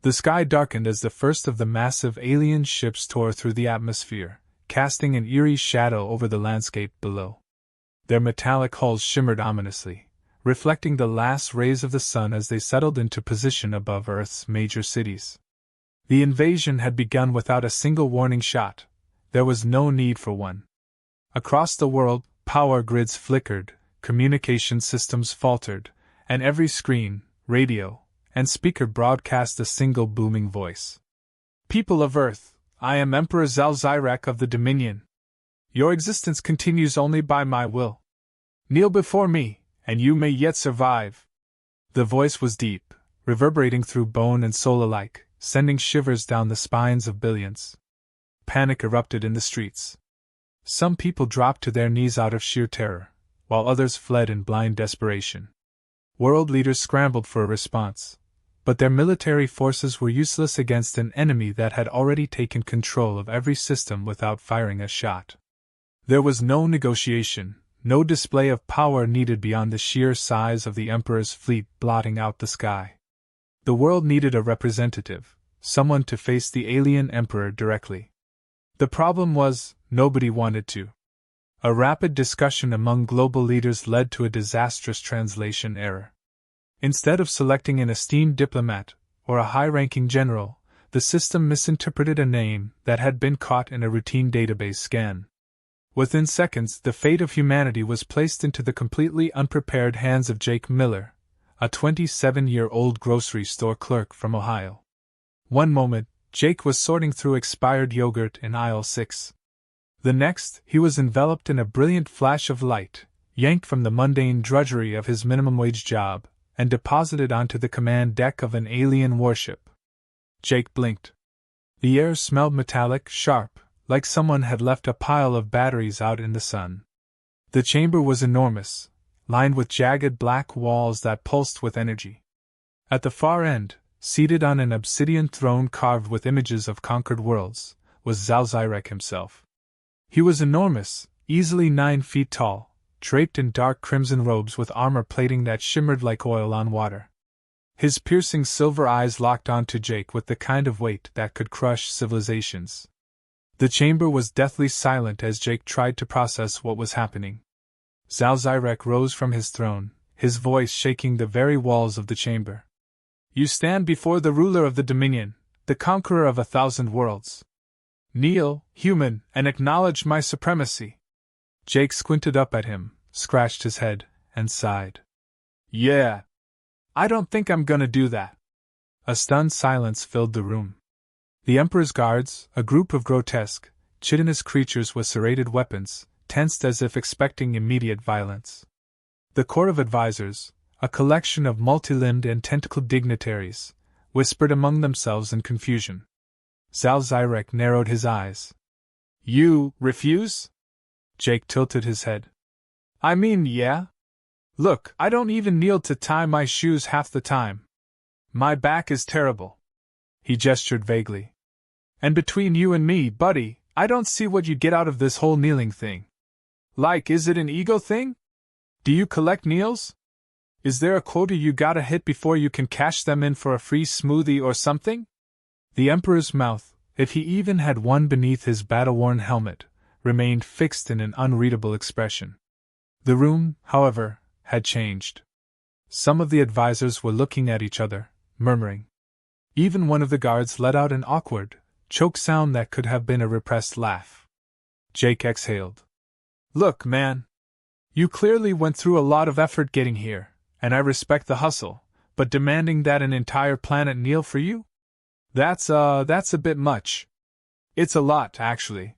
The sky darkened as the first of the massive alien ships tore through the atmosphere, casting an eerie shadow over the landscape below. Their metallic hulls shimmered ominously, reflecting the last rays of the sun as they settled into position above Earth's major cities. The invasion had begun without a single warning shot. There was no need for one. Across the world, power grids flickered, communication systems faltered, and every screen, radio, and speaker broadcast a single booming voice. People of Earth, I am Emperor Zalzirek of the Dominion. Your existence continues only by my will. Kneel before me, and you may yet survive. The voice was deep, reverberating through bone and soul alike, sending shivers down the spines of billions. Panic erupted in the streets. Some people dropped to their knees out of sheer terror, while others fled in blind desperation. World leaders scrambled for a response, but their military forces were useless against an enemy that had already taken control of every system without firing a shot. There was no negotiation, no display of power needed beyond the sheer size of the Emperor's fleet blotting out the sky. The world needed a representative, someone to face the alien Emperor directly. The problem was, nobody wanted to. A rapid discussion among global leaders led to a disastrous translation error. Instead of selecting an esteemed diplomat, or a high-ranking general, the system misinterpreted a name that had been caught in a routine database scan. Within seconds, the fate of humanity was placed into the completely unprepared hands of Jake Miller, a 27-year-old grocery store clerk from Ohio. One moment, Jake was sorting through expired yogurt in aisle 6. The next, he was enveloped in a brilliant flash of light, yanked from the mundane drudgery of his minimum-wage job, and deposited onto the command deck of an alien warship. Jake blinked. The air smelled metallic, sharp, like someone had left a pile of batteries out in the sun. The chamber was enormous, lined with jagged black walls that pulsed with energy. At the far end, seated on an obsidian throne carved with images of conquered worlds, was Zalzirek himself. He was enormous, easily 9 feet tall, draped in dark crimson robes with armor plating that shimmered like oil on water. His piercing silver eyes locked onto Jake with the kind of weight that could crush civilizations. The chamber was deathly silent as Jake tried to process what was happening. Zalzirek rose from his throne, his voice shaking the very walls of the chamber. You stand before the ruler of the Dominion, the conqueror of 1,000 worlds. Kneel, human, and acknowledge my supremacy. Jake squinted up at him, scratched his head, and sighed. Yeah. I don't think I'm gonna do that. A stunned silence filled the room. The Emperor's guards, a group of grotesque, chitinous creatures with serrated weapons, tensed as if expecting immediate violence. The Court of Advisors, a collection of multi-limbed and tentacled dignitaries, whispered among themselves in confusion. Zalzirek narrowed his eyes. You refuse? Jake tilted his head. I mean, yeah. Look, I don't even kneel to tie my shoes half the time. My back is terrible. He gestured vaguely. And between you and me, buddy, I don't see what you get out of this whole kneeling thing. Like, is it an ego thing? Do you collect kneels? Is there a quota you gotta hit before you can cash them in for a free smoothie or something? The Emperor's mouth, if he even had one beneath his battle-worn helmet, remained fixed in an unreadable expression. The room, however, had changed. Some of the advisors were looking at each other, murmuring. Even one of the guards let out an awkward, choked sound that could have been a repressed laugh. Jake exhaled. Look, man. You clearly went through a lot of effort getting here, and I respect the hustle, but demanding that an entire planet kneel for you? That's a bit much. It's a lot, actually.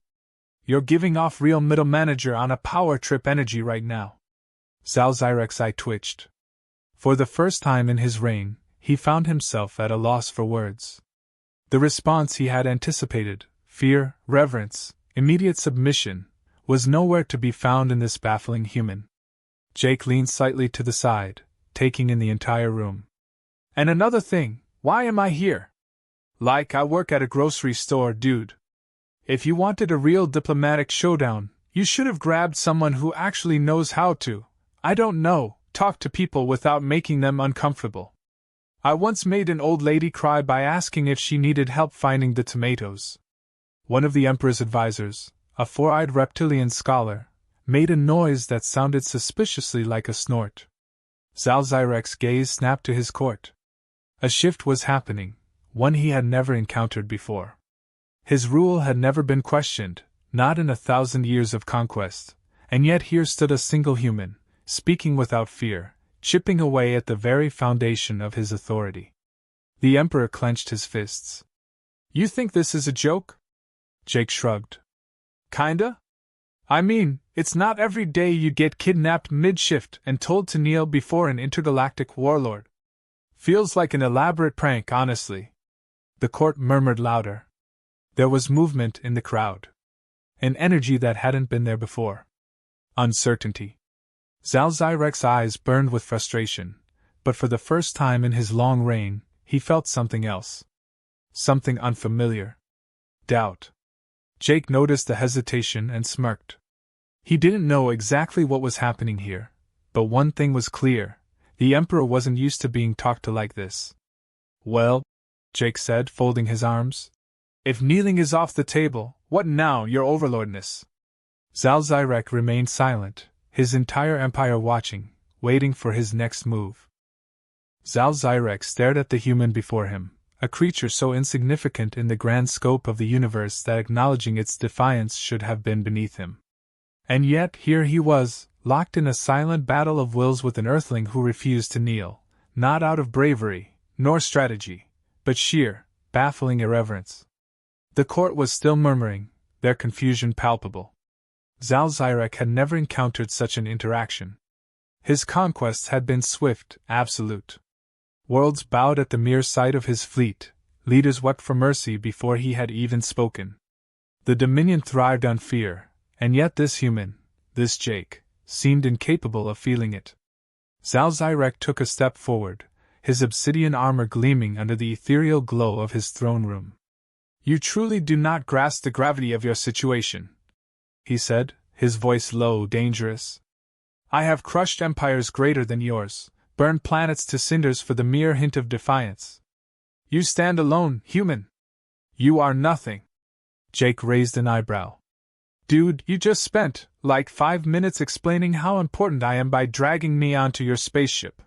You're giving off real middle manager on a power trip energy right now. Zalzirek's eye twitched. For the first time in his reign, he found himself at a loss for words. The response he had anticipated, fear, reverence, immediate submission, was nowhere to be found in this baffling human. Jake leaned slightly to the side, taking in the entire room. And another thing, why am I here? Like I work at a grocery store, dude. If you wanted a real diplomatic showdown, you should have grabbed someone who actually knows how to, I don't know, talk to people without making them uncomfortable. I once made an old lady cry by asking if she needed help finding the tomatoes. One of the Emperor's advisors, a four-eyed reptilian scholar, made a noise that sounded suspiciously like a snort. Zalzyrek's gaze snapped to his court. A shift was happening, one he had never encountered before. His rule had never been questioned, not in 1,000 years of conquest, and yet here stood a single human, speaking without fear, chipping away at the very foundation of his authority. The Emperor clenched his fists. You think this is a joke? Jake shrugged. Kinda? I mean, it's not every day you'd get kidnapped mid-shift and told to kneel before an intergalactic warlord. Feels like an elaborate prank, honestly. The court murmured louder. There was movement in the crowd. An energy that hadn't been there before. Uncertainty. Zalzyrek's eyes burned with frustration, but for the first time in his long reign, he felt something else. Something unfamiliar. Doubt. Jake noticed the hesitation and smirked. He didn't know exactly what was happening here, but one thing was clear: the Emperor wasn't used to being talked to like this. Well, Jake said, folding his arms. If kneeling is off the table, what now, your overlordness? Zalzyrek remained silent, his entire empire watching, waiting for his next move. Zalzyrek stared at the human before him, a creature so insignificant in the grand scope of the universe that acknowledging its defiance should have been beneath him. And yet here he was, locked in a silent battle of wills with an earthling who refused to kneel, not out of bravery, nor strategy, but sheer, baffling irreverence. The court was still murmuring, their confusion palpable. Zalzyrek had never encountered such an interaction. His conquests had been swift, absolute. Worlds bowed at the mere sight of his fleet, leaders wept for mercy before he had even spoken. The Dominion thrived on fear, and yet this human, this Jake, seemed incapable of feeling it. Zalzyrek took a step forward, his obsidian armor gleaming under the ethereal glow of his throne room. You truly do not grasp the gravity of your situation, he said, his voice low, dangerous. I have crushed empires greater than yours, burned planets to cinders for the mere hint of defiance. You stand alone, human. You are nothing. Jake raised an eyebrow. Dude, you just spent, like 5 minutes explaining how important I am by dragging me onto your spaceship.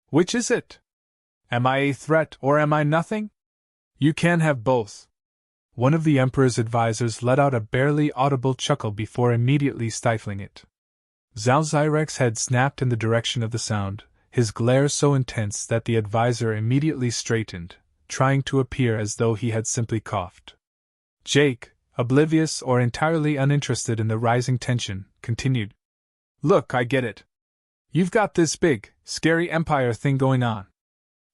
Which is it? Am I a threat or am I nothing? You can have both. One of the Emperor's advisors let out a barely audible chuckle before immediately stifling it. Zalzyrek's head snapped in the direction of the sound, his glare so intense that the advisor immediately straightened, trying to appear as though he had simply coughed. Jake, oblivious or entirely uninterested in the rising tension, continued. Look, I get it. You've got this big, scary empire thing going on.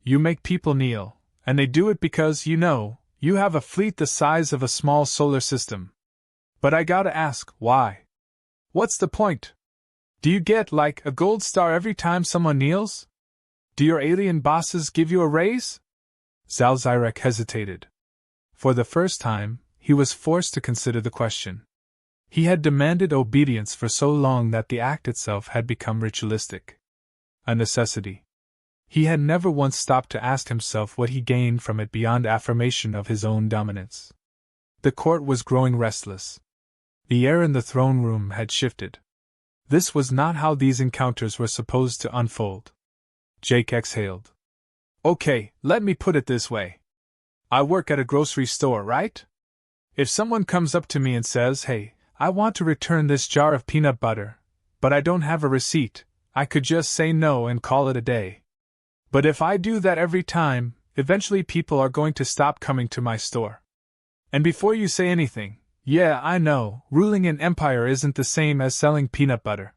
You make people kneel, and they do it because, you have a fleet the size of a small solar system. But I gotta ask, why? What's the point? Do you get, like, a gold star every time someone kneels? Do your alien bosses give you a raise? Zalzyrek hesitated. For the first time, he was forced to consider the question. He had demanded obedience for so long that the act itself had become ritualistic. A necessity. He had never once stopped to ask himself what he gained from it beyond affirmation of his own dominance. The court was growing restless. The air in the throne room had shifted. This was not how these encounters were supposed to unfold. Jake exhaled. Okay, let me put it this way. I work at a grocery store, right? If someone comes up to me and says, hey, I want to return this jar of peanut butter, but I don't have a receipt, I could just say no and call it a day. But if I do that every time, eventually people are going to stop coming to my store. And before you say anything, yeah, I know, ruling an empire isn't the same as selling peanut butter.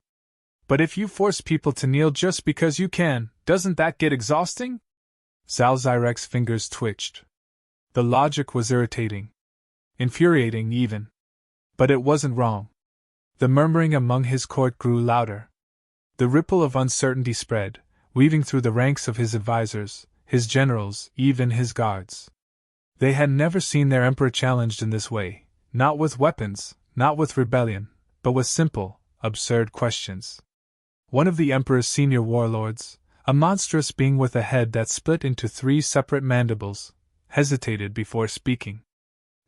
But if you force people to kneel just because you can, doesn't that get exhausting? Zalzyrek's fingers twitched. The logic was irritating. Infuriating, even. But it wasn't wrong. The murmuring among his court grew louder. The ripple of uncertainty spread, weaving through the ranks of his advisors, his generals, even his guards. They had never seen their emperor challenged in this way, not with weapons, not with rebellion, but with simple, absurd questions. One of the emperor's senior warlords, A monstrous being with a head that split into 3 separate mandibles, hesitated before speaking.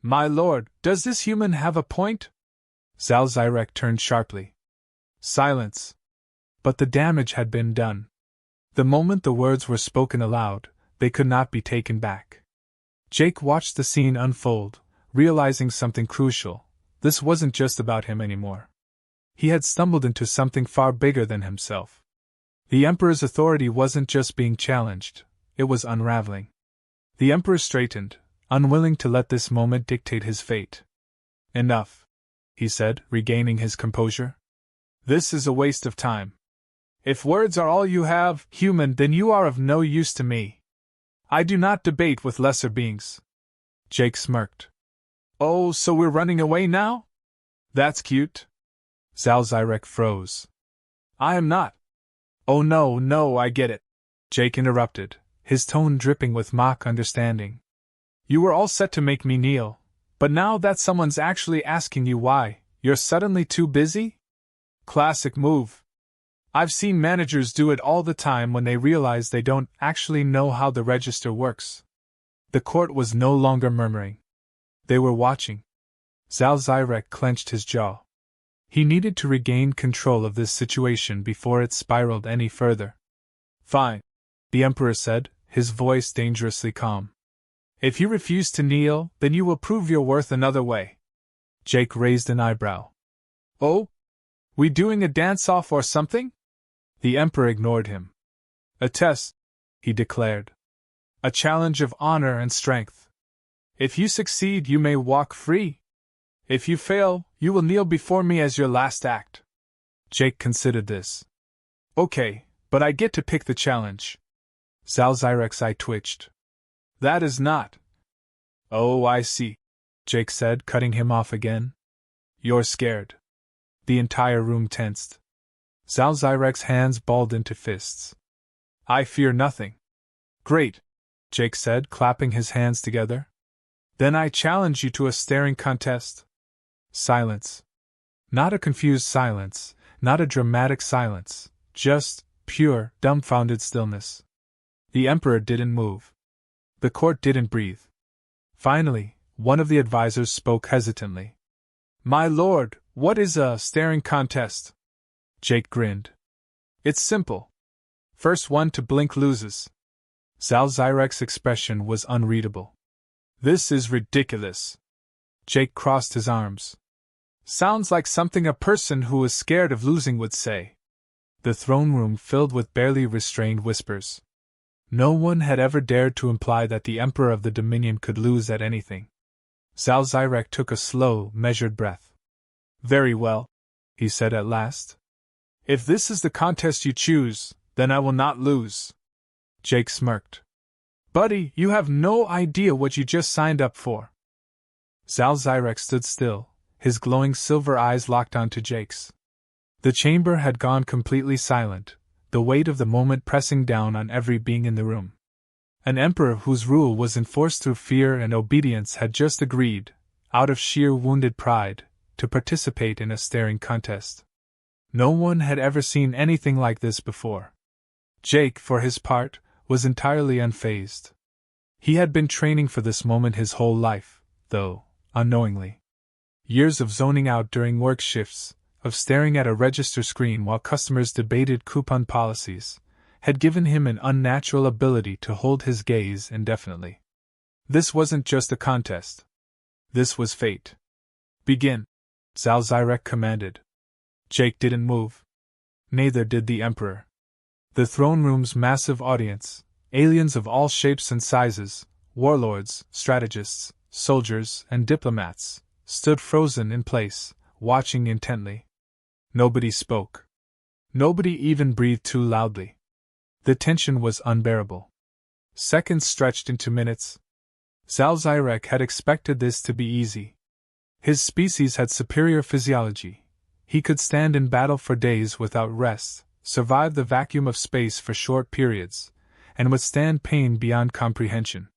"My lord, does this human have a point?" Zal Zyrek turned sharply. Silence. But the damage had been done. The moment the words were spoken aloud, they could not be taken back. Jake watched the scene unfold, realizing something crucial. This wasn't just about him anymore. He had stumbled into something far bigger than himself. The Emperor's authority wasn't just being challenged, it was unraveling. The Emperor straightened, unwilling to let this moment dictate his fate. "Enough," he said, regaining his composure. "This is a waste of time. If words are all you have, human, then you are of no use to me. I do not debate with lesser beings." Jake smirked. "Oh, so we're running away now? That's cute." Zal Zyrek froze. "I am not." "Oh no, I get it," Jake interrupted, his tone dripping with mock understanding. "You were all set to make me kneel, but now that someone's actually asking you why, you're suddenly too busy? Classic move. I've seen managers do it all the time when they realize they don't actually know how the register works." The court was no longer murmuring. They were watching. Zal Zyrek clenched his jaw. He needed to regain control of this situation before it spiraled any further. "Fine," the Emperor said, his voice dangerously calm. "If you refuse to kneel, then you will prove your worth another way." Jake raised an eyebrow. "Oh? We doing a dance-off or something?" The Emperor ignored him. "A test," he declared. "A challenge of honor and strength. If you succeed, you may walk free. If you fail, you will kneel before me as your last act." Jake considered this. "Okay, but I get to pick the challenge." Zal Zyrek's eye twitched. "That is not." "Oh, I see," Jake said, cutting him off again. "You're scared." The entire room tensed. Zal Zyrek's hands balled into fists. "I fear nothing." "Great," Jake said, clapping his hands together. "Then I challenge you to a staring contest." Silence. Not a confused silence, not a dramatic silence, just pure, dumbfounded stillness. The Emperor didn't move. The court didn't breathe. Finally, one of the advisors spoke hesitantly. "My lord, what is a staring contest?" Jake grinned. "It's simple. First one to blink loses." Zal Zyrek's expression was unreadable. "This is ridiculous." Jake crossed his arms. "Sounds like something a person who is scared of losing would say." The throne room filled with barely restrained whispers. No one had ever dared to imply that the Emperor of the Dominion could lose at anything. Zal Zyrek took a slow, measured breath. "Very well," he said at last. "If this is the contest you choose, then I will not lose." Jake smirked. "Buddy, you have no idea what you just signed up for." Zal Zyrek stood still, his glowing silver eyes locked onto Jake's. The chamber had gone completely silent, the weight of the moment pressing down on every being in the room. An emperor whose rule was enforced through fear and obedience had just agreed, out of sheer wounded pride, to participate in a staring contest. No one had ever seen anything like this before. Jake, for his part, was entirely unfazed. He had been training for this moment his whole life, though unknowingly. Years of zoning out during work shifts, of staring at a register screen while customers debated coupon policies, had given him an unnatural ability to hold his gaze indefinitely. This wasn't just a contest. This was fate. "Begin," Zal Zyrek commanded. Jake didn't move. Neither did the Emperor. The throne room's massive audience, aliens of all shapes and sizes, warlords, strategists, soldiers, and diplomats, stood frozen in place, watching intently. Nobody spoke. Nobody even breathed too loudly. The tension was unbearable. Seconds stretched into minutes. Zal Zyrek had expected this to be easy. His species had superior physiology. He could stand in battle for days without rest, survive the vacuum of space for short periods, and withstand pain beyond comprehension.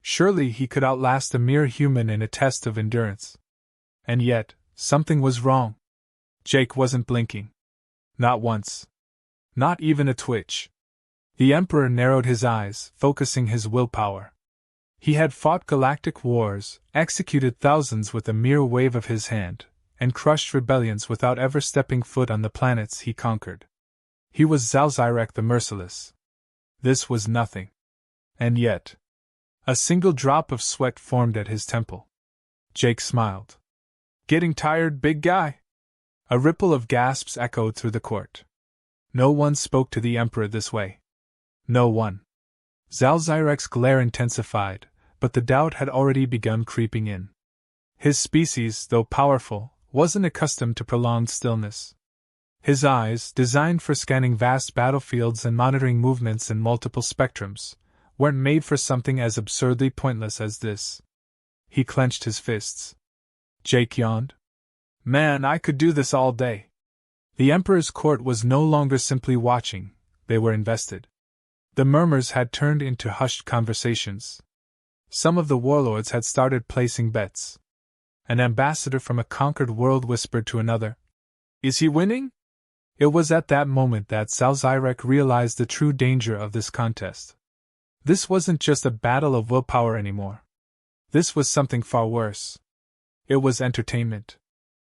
Surely he could outlast a mere human in a test of endurance. And yet, something was wrong. Jake wasn't blinking. Not once. Not even a twitch. The Emperor narrowed his eyes, focusing his willpower. He had fought galactic wars, executed thousands with a mere wave of his hand, and crushed rebellions without ever stepping foot on the planets he conquered. He was Zalzirek the Merciless. This was nothing. And yet, a single drop of sweat formed at his temple. Jake smiled. Getting tired, big guy? A ripple of gasps echoed through the court. No one spoke to the Emperor this way. No one. Zalzirek's glare intensified, but the doubt had already begun creeping in. His species, though powerful, wasn't accustomed to prolonged stillness. His eyes, designed for scanning vast battlefields and monitoring movements in multiple spectrums, weren't made for something as absurdly pointless as this. He clenched his fists. Jake yawned. Man, I could do this all day. The Emperor's court was no longer simply watching, they were invested. The murmurs had turned into hushed conversations. Some of the warlords had started placing bets. An ambassador from a conquered world whispered to another, "Is he winning?" It was at that moment that Zalzirek realized the true danger of this contest. This wasn't just a battle of willpower anymore. This was something far worse. It was entertainment.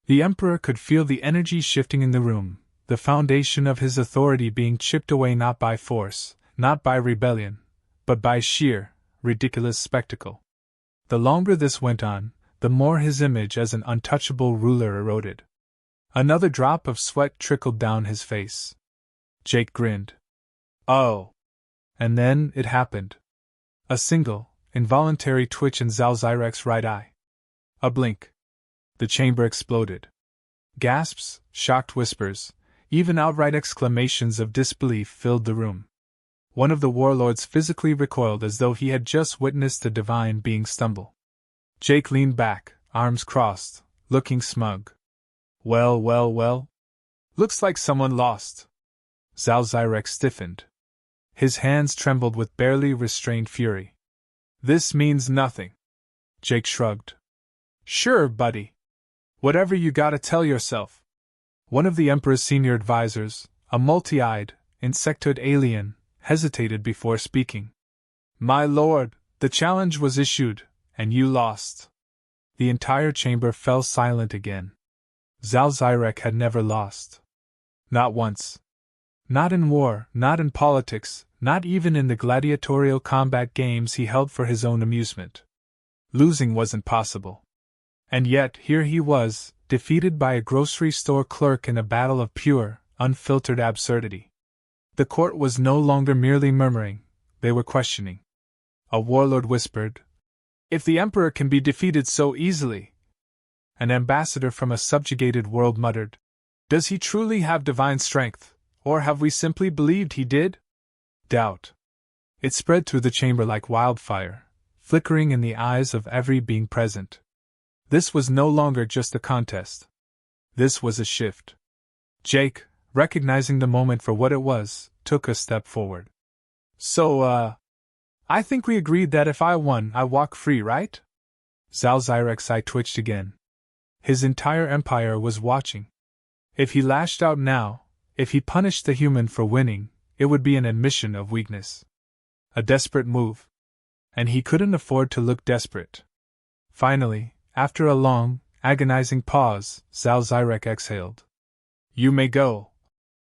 The Emperor could feel the energy shifting in the room, the foundation of his authority being chipped away not by force, not by rebellion, but by sheer, ridiculous spectacle. The longer this went on, the more his image as an untouchable ruler eroded. Another drop of sweat trickled down his face. Jake grinned. Oh! And then it happened. A single, involuntary twitch in Zalzirek's right eye. A blink. The chamber exploded. Gasps, shocked whispers, even outright exclamations of disbelief filled the room. One of the warlords physically recoiled as though he had just witnessed a divine being stumble. Jake leaned back, arms crossed, looking smug. Well. Looks like someone lost. Zalzirek stiffened. His hands trembled with barely restrained fury. This means nothing. Jake shrugged. Sure, buddy. Whatever you gotta tell yourself. One of the Emperor's senior advisors, a multi-eyed, insectoid alien, hesitated before speaking. My lord, the challenge was issued, and you lost. The entire chamber fell silent again. Zalzirek had never lost. Not once. Not in war, not in politics, not even in the gladiatorial combat games he held for his own amusement. Losing wasn't possible. And yet here he was, defeated by a grocery store clerk in a battle of pure, unfiltered absurdity. The court was no longer merely murmuring, they were questioning. A warlord whispered, "If the Emperor can be defeated so easily..." An ambassador from a subjugated world muttered, "Does he truly have divine strength, or have we simply believed he did?" Doubt. It spread through the chamber like wildfire, flickering in the eyes of every being present. This was no longer just a contest. This was a shift. Jake, recognizing the moment for what it was, took a step forward. So, I think we agreed that if I won, I walk free, right? Zalzirek's eye twitched again. His entire empire was watching. If he lashed out now, if he punished the human for winning, it would be an admission of weakness. A desperate move. And he couldn't afford to look desperate. Finally, after a long, agonizing pause, Zalzirek exhaled. You may go,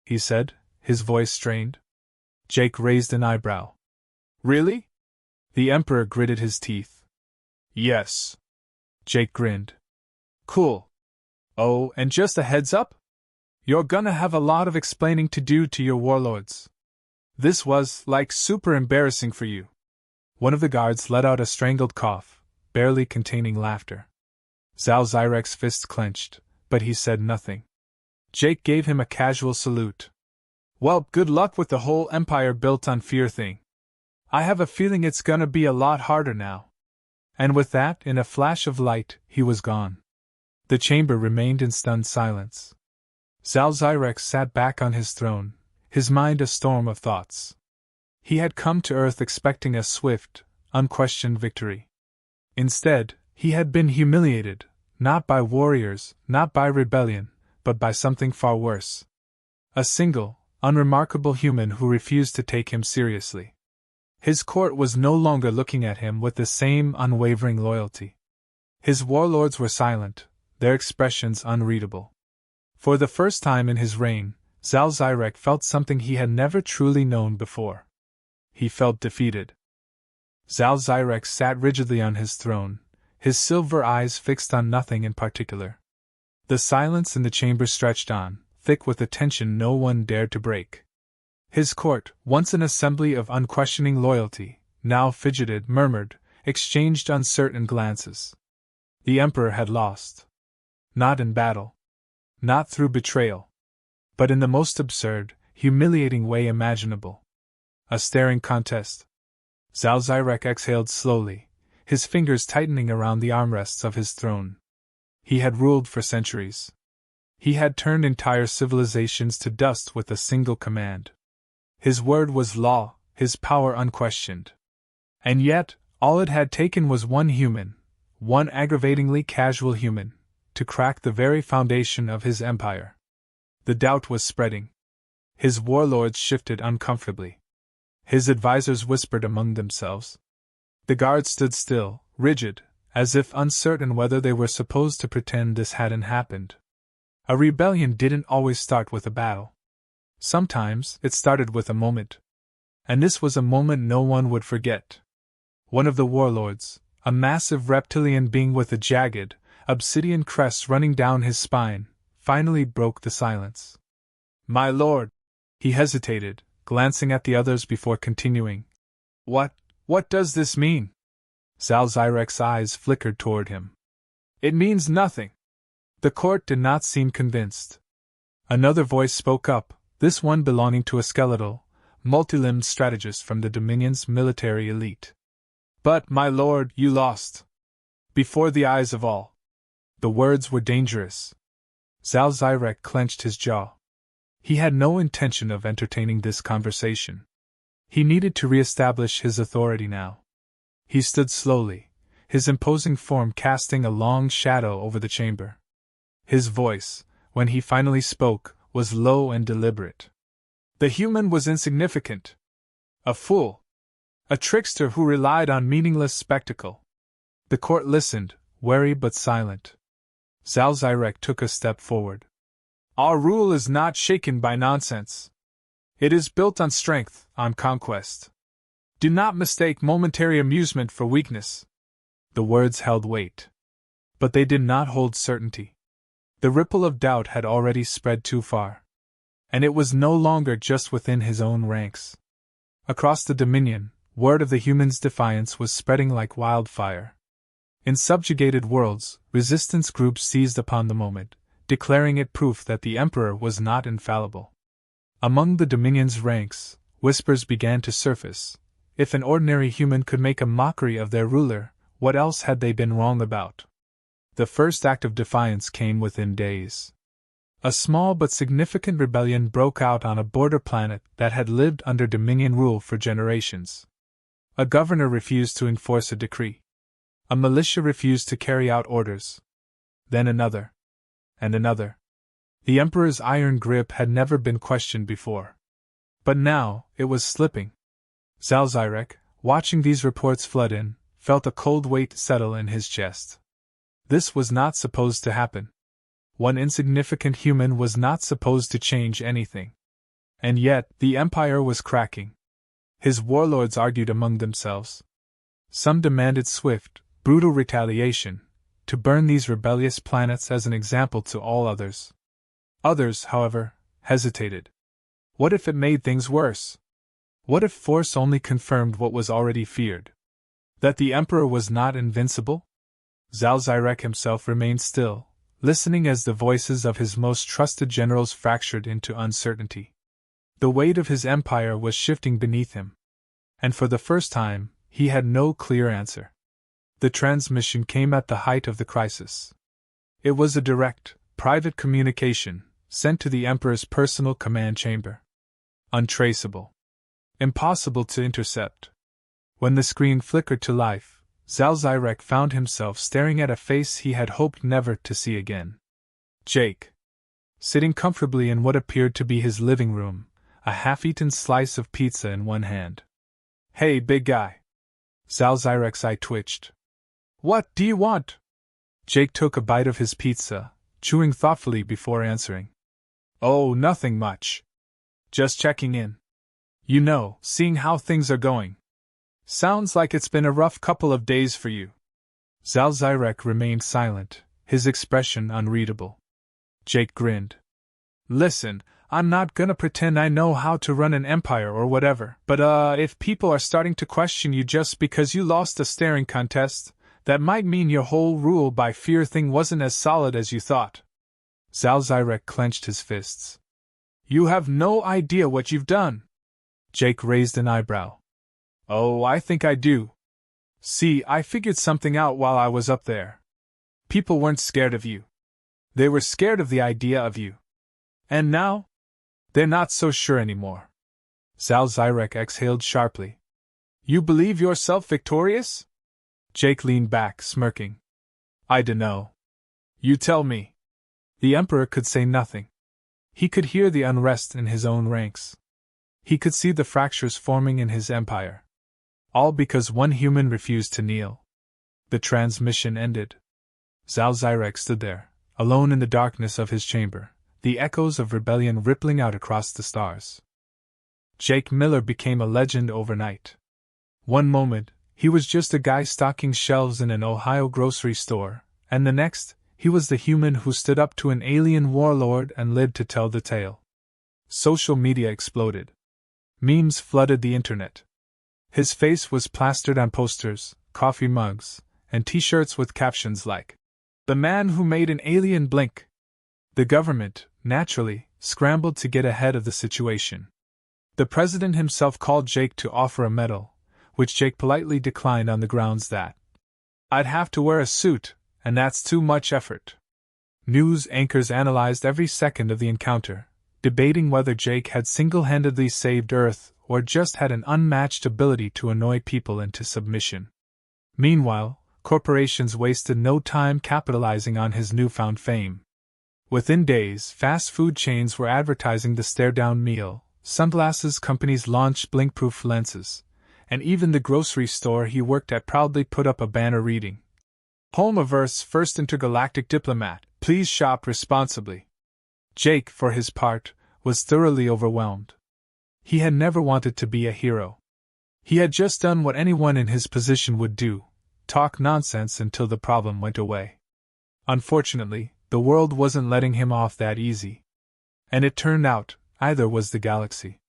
he said, his voice strained. Jake raised an eyebrow. Really? The Emperor gritted his teeth. Yes. Jake grinned. Cool. Oh, and just a heads up? You're gonna have a lot of explaining to do to your warlords. This was, like, super embarrassing for you. One of the guards let out a strangled cough, barely containing laughter. Zalzirek's fists clenched, but he said nothing. Jake gave him a casual salute. Well, good luck with the whole empire built on fear thing. I have a feeling it's gonna be a lot harder now. And with that, in a flash of light, he was gone. The chamber remained in stunned silence. Zalzirek sat back on his throne, his mind a storm of thoughts. He had come to Earth expecting a swift, unquestioned victory. Instead, he had been humiliated, not by warriors, not by rebellion, but by something far worse. A single, unremarkable human who refused to take him seriously. His court was no longer looking at him with the same unwavering loyalty. His warlords were silent, their expressions unreadable. For the first time in his reign, Zalzirek felt something he had never truly known before. He felt defeated. Zalzirek sat rigidly on his throne, his silver eyes fixed on nothing in particular. The silence in the chamber stretched on, thick with a tension no one dared to break. His court, once an assembly of unquestioning loyalty, now fidgeted, murmured, exchanged uncertain glances. The emperor had lost. Not in battle. Not through betrayal. But in the most absurd, humiliating way imaginable. A staring contest. Zalzirek exhaled slowly, his fingers tightening around the armrests of his throne. He had ruled for centuries. He had turned entire civilizations to dust with a single command. His word was law, his power unquestioned. And yet, all it had taken was one human, one aggravatingly casual human, to crack the very foundation of his empire. The doubt was spreading. His warlords shifted uncomfortably. His advisors whispered among themselves. The guards stood still, rigid, as if uncertain whether they were supposed to pretend this hadn't happened. A rebellion didn't always start with a battle. Sometimes it started with a moment. And this was a moment no one would forget. One of the warlords, a massive reptilian being with a jagged, obsidian crest running down his spine, finally broke the silence. "My lord," he hesitated, glancing at the others before continuing. What does this mean?" Zalzirek's eyes flickered toward him. "It means nothing." The court did not seem convinced. Another voice spoke up, this one belonging to a skeletal, multi-limbed strategist from the Dominion's military elite. "But, my lord, you lost. Before the eyes of all." The words were dangerous. Zalzirek clenched his jaw. He had no intention of entertaining this conversation. He needed to re-establish his authority now. He stood slowly, his imposing form casting a long shadow over the chamber. His voice, when he finally spoke, was low and deliberate. The human was insignificant. A fool. A trickster who relied on meaningless spectacle. The court listened, wary but silent. Zalzirek took a step forward. "Our rule is not shaken by nonsense. It is built on strength, on conquest. Do not mistake momentary amusement for weakness." The words held weight. But they did not hold certainty. The ripple of doubt had already spread too far. And it was no longer just within his own ranks. Across the Dominion, word of the humans' defiance was spreading like wildfire. In subjugated worlds, resistance groups seized upon the moment, declaring it proof that the Emperor was not infallible. Among the Dominion's ranks, whispers began to surface. If an ordinary human could make a mockery of their ruler, what else had they been wrong about? The first act of defiance came within days. A small but significant rebellion broke out on a border planet that had lived under Dominion rule for generations. A governor refused to enforce a decree. A militia refused to carry out orders. Then another. And another. The Emperor's iron grip had never been questioned before. But now, it was slipping. Zalzirek, watching these reports flood in, felt a cold weight settle in his chest. This was not supposed to happen. One insignificant human was not supposed to change anything. And yet, the Empire was cracking. His warlords argued among themselves. Some demanded swift, brutal retaliation, to burn these rebellious planets as an example to all others. Others, however, hesitated. What if it made things worse? What if force only confirmed what was already feared? That the Emperor was not invincible? Zalzirek himself remained still, listening as the voices of his most trusted generals fractured into uncertainty. The weight of his empire was shifting beneath him. And for the first time, he had no clear answer. The transmission came at the height of the crisis. It was a direct, private communication, sent to the Emperor's personal command chamber. Untraceable. Impossible to intercept. When the screen flickered to life, Zalzirek found himself staring at a face he had hoped never to see again. Jake. Sitting comfortably in what appeared to be his living room, a half-eaten slice of pizza in one hand. "Hey, big guy." Zalzyrek's eye twitched. "What do you want?" Jake took a bite of his pizza, chewing thoughtfully before answering. "Oh, nothing much. Just checking in. You know, seeing how things are going. Sounds like it's been a rough couple of days for you." Zalzyrek remained silent, his expression unreadable. Jake grinned. "Listen, I'm not gonna pretend I know how to run an empire or whatever, but if people are starting to question you just because you lost a staring contest, that might mean your whole rule by fear thing wasn't as solid as you thought." Zalzyrek clenched his fists. "You have no idea what you've done." Jake raised an eyebrow. "Oh, I think I do. See, I figured something out while I was up there. People weren't scared of you. They were scared of the idea of you. And now? They're not so sure anymore." Zalzyrek exhaled sharply. "You believe yourself victorious?" Jake leaned back, smirking. "I dunno. You tell me." The Emperor could say nothing. He could hear the unrest in his own ranks. He could see the fractures forming in his empire. All because one human refused to kneel. The transmission ended. Zalzyrek stood there, alone in the darkness of his chamber, the echoes of rebellion rippling out across the stars. Jake Miller became a legend overnight. One moment, he was just a guy stocking shelves in an Ohio grocery store, and the next, he was the human who stood up to an alien warlord and lived to tell the tale. Social media exploded. Memes flooded the internet. His face was plastered on posters, coffee mugs, and t-shirts with captions like, "The man who made an alien blink." The government, naturally, scrambled to get ahead of the situation. The president himself called Jake to offer a medal, which Jake politely declined on the grounds that "I'd have to wear a suit, and that's too much effort." News anchors analyzed every second of the encounter, debating whether Jake had single-handedly saved Earth or just had an unmatched ability to annoy people into submission. Meanwhile, corporations wasted no time capitalizing on his newfound fame. Within days, fast food chains were advertising the stare-down meal, sunglasses companies launched blink-proof lenses, and even the grocery store he worked at proudly put up a banner reading, "Home of Earth's first intergalactic diplomat, please shop responsibly." Jake, for his part, was thoroughly overwhelmed. He had never wanted to be a hero. He had just done what anyone in his position would do, talk nonsense until the problem went away. Unfortunately, the world wasn't letting him off that easy. And it turned out, either was the galaxy.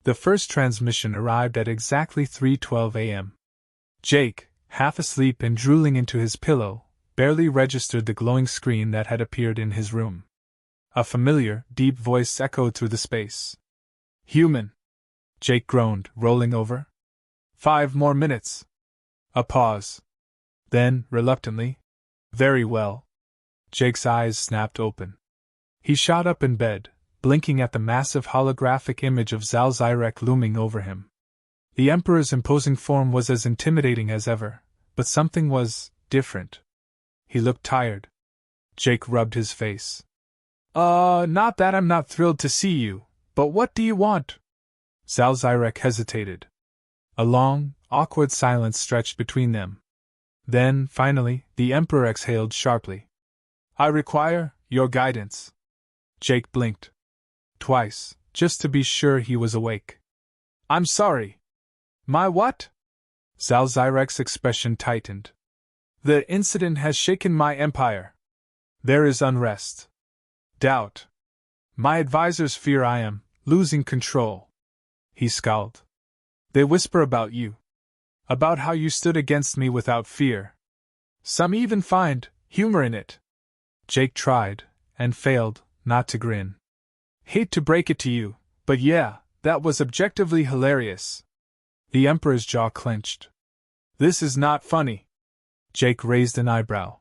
The first transmission arrived at exactly 3:12 a.m. Jake, half asleep and drooling into his pillow, barely registered the glowing screen that had appeared in his room. A familiar, deep voice echoed through the space. "Human." Jake groaned, rolling over. 5 more minutes." A pause. Then, reluctantly, "Very well." Jake's eyes snapped open. He shot up in bed, blinking at the massive holographic image of Zalzyrek looming over him. The Emperor's imposing form was as intimidating as ever, but something was different. He looked tired. Jake rubbed his face. Not that I'm not thrilled to see you, but what do you want?" Zalzyrek hesitated. A long, awkward silence stretched between them. Then, finally, the Emperor exhaled sharply. "I require your guidance." Jake blinked. Twice, just to be sure he was awake. "I'm sorry." "My what?" Zalzyrek's expression tightened. "The incident has shaken my empire. There is unrest. Doubt. My advisors fear I am losing control." He scowled. "They whisper about you. About how you stood against me without fear. Some even find humor in it." Jake tried, and failed, not to grin. "Hate to break it to you, but yeah, that was objectively hilarious." The Emperor's jaw clenched. "This is not funny." Jake raised an eyebrow.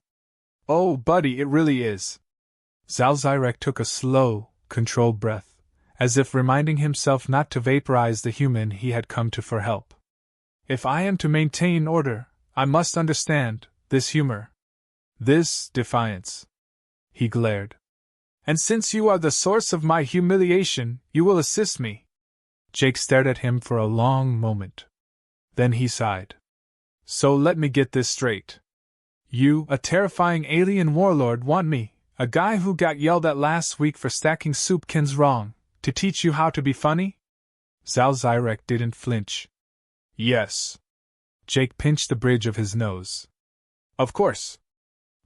"Oh, buddy, it really is." Zalzyrek took a slow, controlled breath, as if reminding himself not to vaporize the human he had come to for help. "If I am to maintain order, I must understand this humor. This defiance." He glared. "And since you are the source of my humiliation, you will assist me." Jake stared at him for a long moment. Then he sighed. So let me get this straight. You, a terrifying alien warlord, want me, a guy who got yelled at last week for stacking soup cans wrong, to teach you how to be funny? Zal Zyrek didn't flinch. Yes. Jake pinched the bridge of his nose. Of course.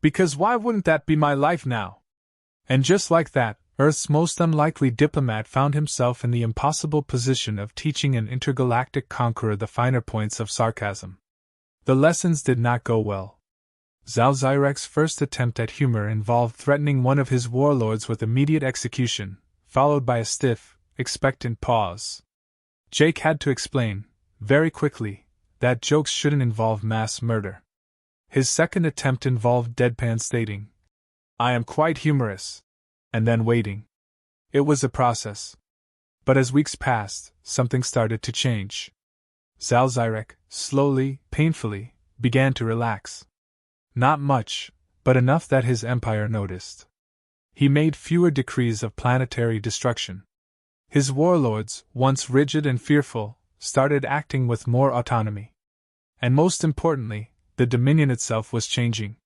Because why wouldn't that be my life now? And just like that, Earth's most unlikely diplomat found himself in the impossible position of teaching an intergalactic conqueror the finer points of sarcasm. The lessons did not go well. Zal Zyrek's first attempt at humor involved threatening one of his warlords with immediate execution, followed by a stiff, expectant pause. Jake had to explain, very quickly, that jokes shouldn't involve mass murder. His second attempt involved deadpan stating, I am quite humorous, and then waiting. It was a process. But as weeks passed, something started to change. Zal Zyrek, slowly, painfully, began to relax. Not much, but enough that his empire noticed. He made fewer decrees of planetary destruction. His warlords, once rigid and fearful, started acting with more autonomy. And most importantly, the Dominion itself was changing.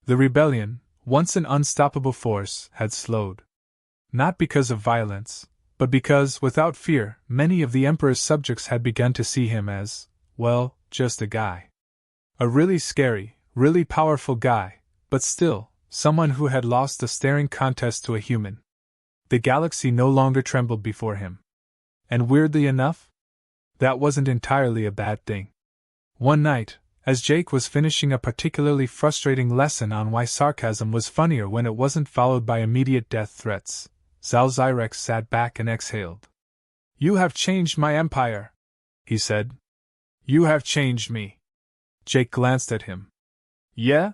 The rebellion, once an unstoppable force, had slowed. Not because of violence, but because, without fear, many of the Emperor's subjects had begun to see him as, well, just a guy. A really scary, really powerful guy, but still, someone who had lost a staring contest to a human. The galaxy no longer trembled before him. And weirdly enough, that wasn't entirely a bad thing. One night, as Jake was finishing a particularly frustrating lesson on why sarcasm was funnier when it wasn't followed by immediate death threats, Zal Zyrek sat back and exhaled. You have changed my empire, he said. You have changed me. Jake glanced at him. Yeah?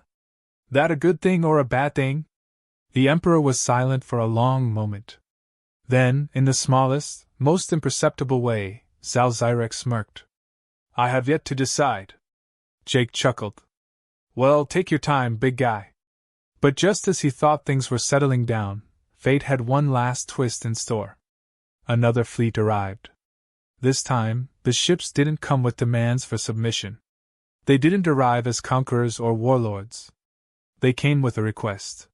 That a good thing or a bad thing? The Emperor was silent for a long moment. Then, in the smallest, most imperceptible way, Zal Zyrek smirked. I have yet to decide. Jake chuckled. Well, take your time, big guy. But just as he thought things were settling down, fate had one last twist in store. Another fleet arrived. This time, the ships didn't come with demands for submission. They didn't arrive as conquerors or warlords. They came with a request.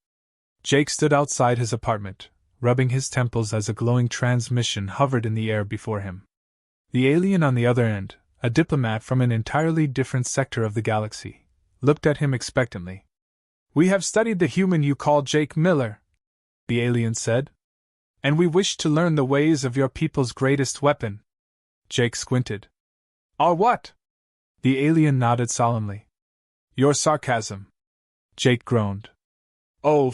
Jake stood outside his apartment, rubbing his temples as a glowing transmission hovered in the air before him. The alien on the other end, a diplomat from an entirely different sector of the galaxy, looked at him expectantly. We have studied the human you call Jake Miller, the alien said. And we wish to learn the ways of your people's greatest weapon. Jake squinted. Our what? The alien nodded solemnly. Your sarcasm. Jake groaned. Oh,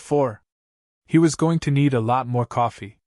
He was going to need a lot more coffee.